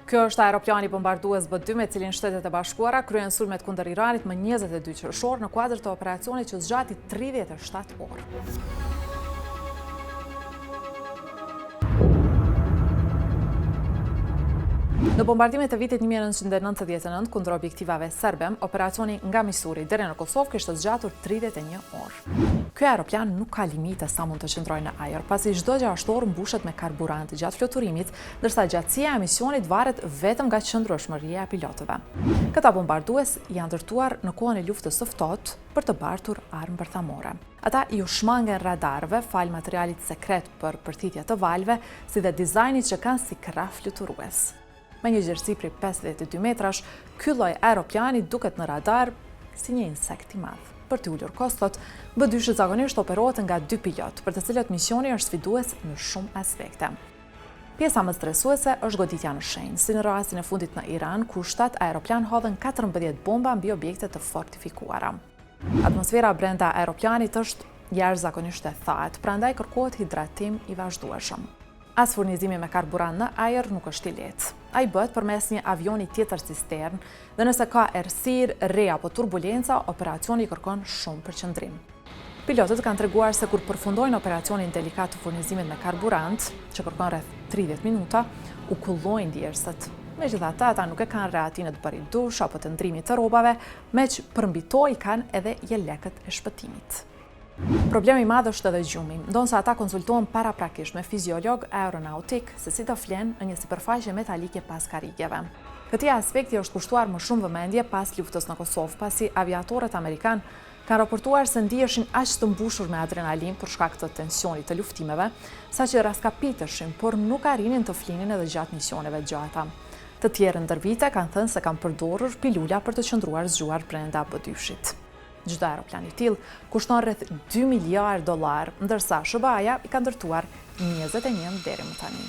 Kjo është aeroplani bombardues B-2 me cilin Shtetet e Bashkuara kryen sulmet kundër Iranit më 22 qershor në kuadër të operacionit që zgjati 37 orë. Në bombardimet e vitit 1999 kundër objektivave serbe, operacioni nga Misuri deri në Kosovë kishte zgjatur 31 orë. Ky aeroplan nuk ka limite sa mund të qëndrojë në ajër, pasi çdo 6 orë mbushet me karburant gjatë fluturimit, ndërsa gjatësia e misionit varet vetëm nga qëndrueshmëria e pilotëve. Këta bombardues janë ndërtuar në kohën e luftës së ftohtë për të bartur armë bërthamore. Ata ju shmangen radarëve fal materialit sekret për përthitje të valve, si dhe dizajnit që kanë si krah fluturues. Me një gjerësi prej 52 metrash, ky lloj aeroplani duket në radar si një insekt i madh. Për të ulur kostot, B-2 zakonisht operohet nga 2 pilot, për të cilët misioni është sfidues në shumë aspekte. Pjesa më stresuese është goditja në shenjë, si në rastin e fundit në Iran, ku 7 aeroplan hodhen 14 bomba mbi objekte të fortifikuara. Atmosfera brenda aeroplanit është jashtëzakonisht e thatë, prandaj kërkohet hidratim i vazhdueshëm. As furnizimi me karburant në ajër nuk është i lehtë. Ai bëhet përmes një avioni tjetër cistern dhe nëse ka errësirë, re apo turbulenca, operacioni kërkon shumë përqendrim. Pilotët kanë treguar se kur përfundojnë operacionin delikat të furnizimit me karburant, që kërkon rreth 30 minuta, u kullojnë djersët. Megjithatë, ata nuk e kanë reatinë të bërit dush apo të ndrimit të rrobave, meq përmbitoj kanë edhe jelekët e shpëtimit. Problemi i madh është edhe gjumi, ndonse ata konsultohen paraprakisht me fiziolog aeronautik se si të flenë në një sipërfaqe metalike pas karrigjeve. Këtij aspekti është kushtuar më shumë vëmendje pas luftës në Kosovë, pasi aviatorët amerikanë kanë raportuar se ndiheshin aq të mbushur me adrenalin për shkak të tensionit të luftimeve, saqë raskapiteshin, por nuk arrinin të flinin edhe gjatë misioneve të gjata. Të tjerë ndër vite kanë thënë se kanë përdorur pilula për të qëndruar zgjuar brenda B-2-shit. Çdo aeroplan i tillë kushton rreth $2 miliardë, ndërsa SBA-ja i ka ndërtuar 21 deri më tani.